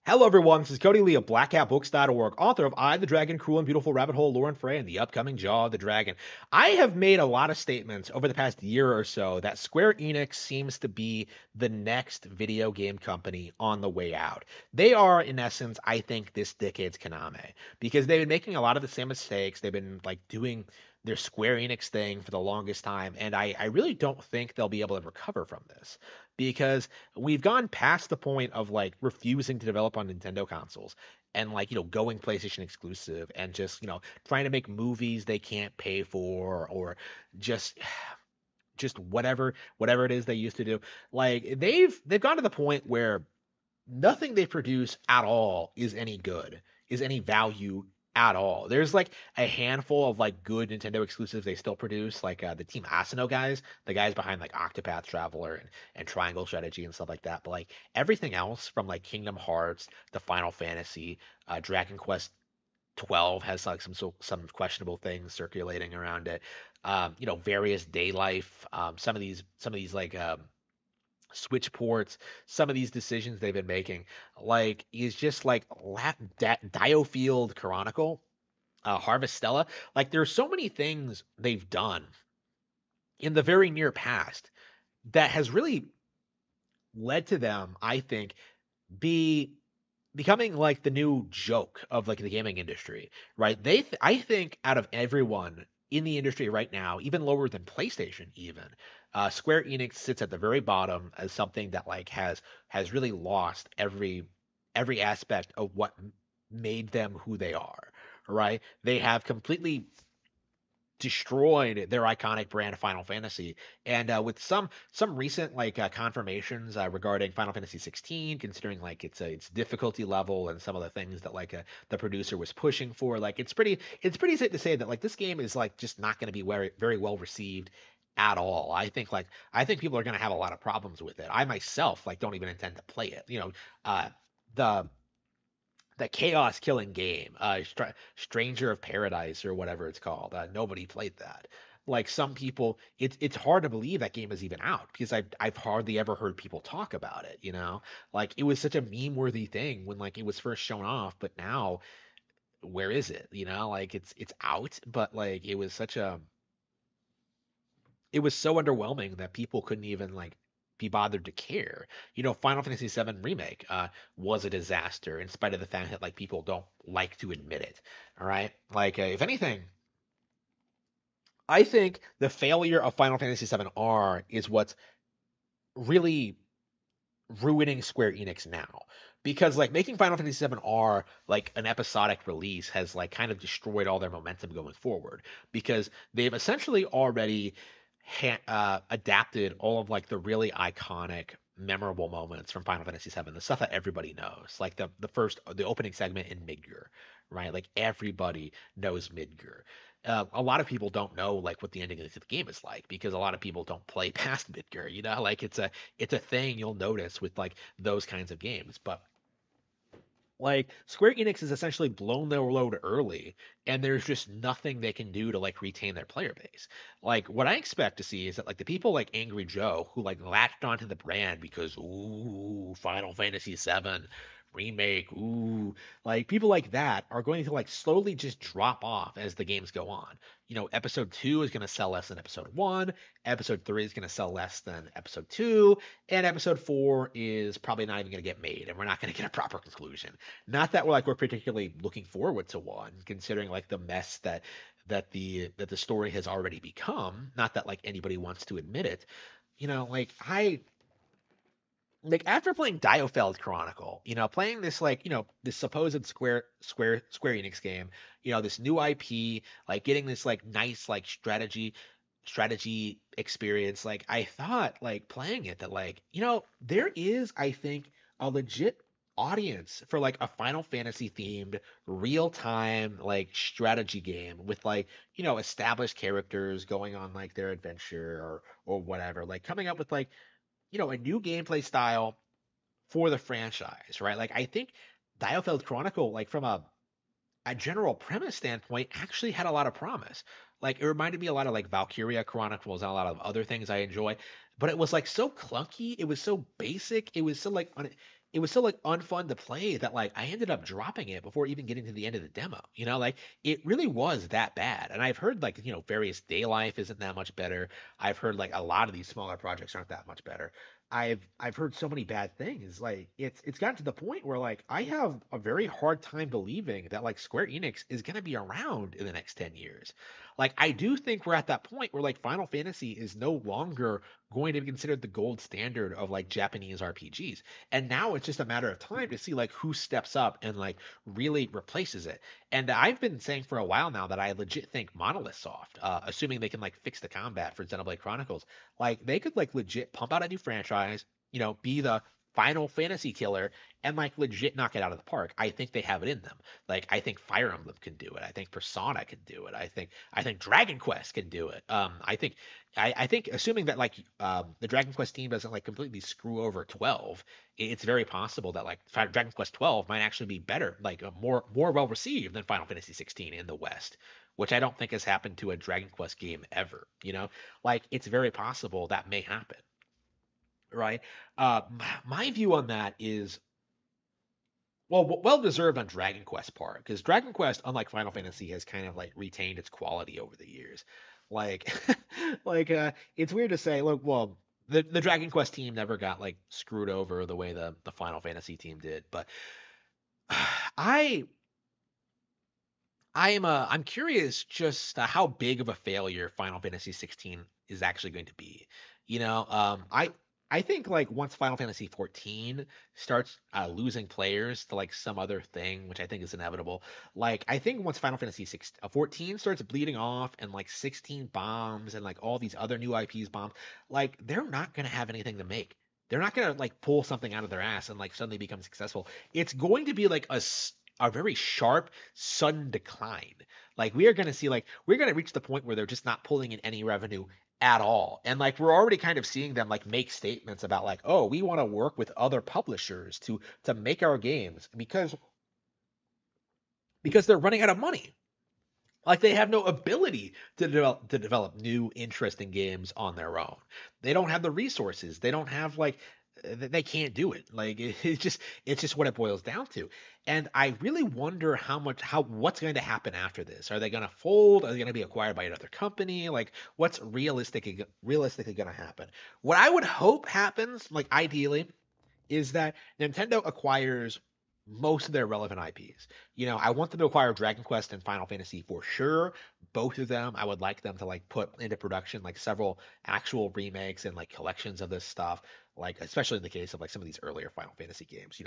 Hello, everyone. This is Cody Lee of BlackCatBooks.org, author of I, the Dragon, Cruel and Beautiful Rabbit Hole, Lore and Frey, and the upcoming Jaw of the Dragon. I have made a lot of statements over the past year or so that Square Enix seems to be the next video game company on the way out. They are, in essence, I think, this decade's Konami because they've been making a lot of the same mistakes. They've been like doing their Square Enix thing for the longest time, and I really don't think they'll be able to recover from this because we've gone past the point of like refusing to develop on Nintendo consoles and like going PlayStation exclusive and just trying to make movies they can't pay for or just just whatever it is they used to do. Like they've gone to the point where nothing they produce at all is any good, is any value at all. There's like a handful of like good Nintendo exclusives they still produce, like the Team Asino guys, the guys behind like Octopath Traveler and Triangle Strategy and stuff like that. But like everything else from like Kingdom Hearts to Final Fantasy, Dragon Quest 12 has like some questionable things circulating around it. Various day life, some of these like switch ports, some of these decisions they've been making, like is just like Diofield Chronicle, Harvestella. Like there's so many things they've done in the very near past that has really led to them, I think, be becoming like the new joke of like the gaming industry, right? I think out of everyone in the industry right now, even lower than PlayStation, even Square Enix sits at the very bottom as something that like has really lost every aspect of what made them who they are, right? They have completely destroyed their iconic brand Final Fantasy. And with some recent like confirmations regarding Final Fantasy 16, considering like its difficulty level and some of the things that like the producer was pushing for, like it's pretty safe to say that like this game is like just not going to be very well received at all. I think people are going to have a lot of problems with it. I myself like don't even intend to play it. The the chaos killing game, Stranger of Paradise or whatever it's called. Nobody played that. Like some people, it's hard to believe that game is even out because I've hardly ever heard people talk about it. Like it was such a meme worthy thing when like it was first shown off, but now where is it? Like it's out, but like it was so underwhelming that people couldn't even like be bothered to care. Final Fantasy VII Remake was a disaster in spite of the fact that like people don't like to admit it. All right, like if anything, I think the failure of Final Fantasy VII R is what's really ruining Square Enix now. Because like making Final Fantasy VII R like an episodic release has like kind of destroyed all their momentum going forward. Because they've essentially already adapted all of like the really iconic, memorable moments from Final Fantasy VII, the stuff that everybody knows, like the opening segment in Midgar, right? Like everybody knows Midgar. A lot of people don't know like what the ending of the game is like because a lot of people don't play past Midgar. Like it's a thing you'll notice with like those kinds of games, but like Square Enix has essentially blown their load early, and there's just nothing they can do to like retain their player base. Like what I expect to see is that like the people like Angry Joe who like latched onto the brand because ooh, Final Fantasy VII remake, ooh, like people like that are going to like slowly just drop off as the games go on. Episode 2 is going to sell less than episode 1, episode 3 is going to sell less than episode 2, and episode 4 is probably not even going to get made, and we're not going to get a proper conclusion. Not that we're particularly looking forward to one, considering like the mess that the story has already become. Not that like anybody wants to admit it. Like I like after playing Diofeld Chronicle, playing this like this supposed Square Enix game, this new IP, like getting this like nice like strategy experience. Like I thought like playing it that like there is I think a legit audience for like a Final Fantasy themed real time like strategy game with like established characters going on like their adventure or whatever, like coming up with like a new gameplay style for the franchise, right? Like I think Diofeld Chronicle, like from a general premise standpoint, actually had a lot of promise. Like it reminded me a lot of like Valkyria Chronicles and a lot of other things I enjoy, but it was like so clunky. It was so basic. It was so like it was so like unfun to play that like I ended up dropping it before even getting to the end of the demo. Like it really was that bad. And I've heard like, various day life isn't that much better. I've heard like a lot of these smaller projects aren't that much better. I've heard so many bad things. Like it's gotten to the point where like I have a very hard time believing that like Square Enix is going to be around in the next 10 years. Like I do think we're at that point where like Final Fantasy is no longer going to be considered the gold standard of like Japanese RPGs. And now it's just a matter of time to see like who steps up and like really replaces it. And I've been saying for a while now that I legit think Monolith Soft, assuming they can like fix the combat for Xenoblade Chronicles, like they could like legit pump out a new franchise, be the Final Fantasy killer and like legit knock it out of the park. I think they have it in them. Like I think Fire Emblem can do it. I think Persona can do it. I think Dragon Quest can do it. I think assuming that like the Dragon Quest team doesn't like completely screw over 12, it's very possible that like Dragon Quest 12 might actually be better, like more well received than Final Fantasy 16 in the West, which I don't think has happened to a Dragon Quest game ever. Like it's very possible that may happen, right? My view on that is well deserved on Dragon Quest part because Dragon Quest, unlike Final Fantasy, has kind of like retained its quality over the years. Like, it's weird to say. Look, well, the Dragon Quest team never got like screwed over the way the Final Fantasy team did, but I I'm curious just how big of a failure Final Fantasy 16 is actually going to be. I think like once Final Fantasy 14 starts losing players to like some other thing, which I think is inevitable. Like I think once Final Fantasy 14 starts bleeding off and like 16 bombs and like all these other new IPs bombs, like they're not gonna have anything to make. They're not gonna like pull something out of their ass and like suddenly become successful. It's going to be like a very sharp, sudden decline. Like we are going to see, like we're going to reach the point where they're just not pulling in any revenue at all. And like we're already kind of seeing them like make statements about like, oh, we want to work with other publishers to make our games because they're running out of money. Like they have no ability to develop new interesting games on their own. They don't have the resources. They don't have like they can't do it. Like it's just what it boils down to. And I really wonder what's going to happen after this. Are they going to fold? Are they going to be acquired by another company? Like what's realistically going to happen? What I would hope happens, like ideally, is that Nintendo acquires most of their relevant IPs. I want them to acquire Dragon Quest and Final Fantasy for sure. Both of them, I would like them to like put into production like several actual remakes and like collections of this stuff. Like especially in the case of like some of these earlier Final Fantasy games.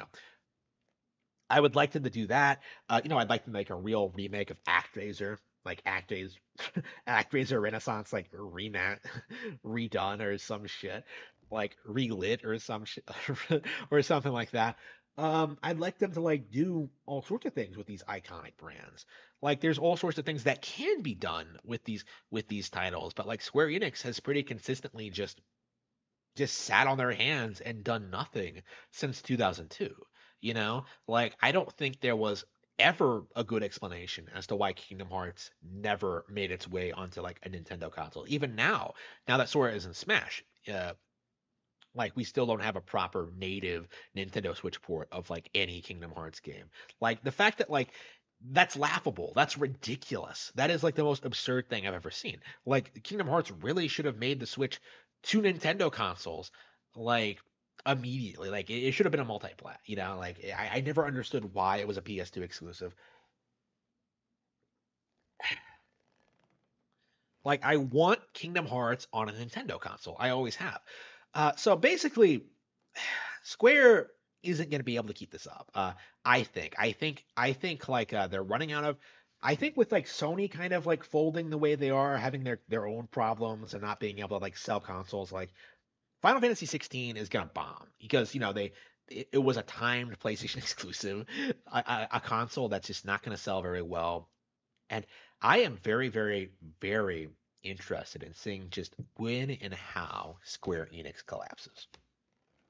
I would like them to do that. I'd like them to make a real remake of ActRaiser, like ActRaiser Renaissance, like redone or some shit, like relit or some shit, or something like that. I'd like them to like do all sorts of things with these iconic brands. Like, there's all sorts of things that can be done with these titles, but like Square Enix has pretty consistently just sat on their hands and done nothing since 2002. Like I don't think there was ever a good explanation as to why Kingdom Hearts never made its way onto like a Nintendo console. Even now that Sora is in Smash, like we still don't have a proper native Nintendo Switch port of like any Kingdom Hearts game. Like the fact that like that's laughable. That's ridiculous. That is like the most absurd thing I've ever seen. Like Kingdom Hearts really should have made the Switch to Nintendo consoles like immediately. Like it should have been a multi-plat, Like I never understood why it was a PS2 exclusive. Like I want Kingdom Hearts on a Nintendo console. I always have. So basically, Square isn't going to be able to keep this up. I think like they're running out of. I think with like Sony kind of like folding the way they are, having their own problems and not being able to like sell consoles, like Final Fantasy 16 is gonna bomb because it was a timed PlayStation exclusive, a console that's just not gonna sell very well. And I am very, very, very interested in seeing just when and how Square Enix collapses.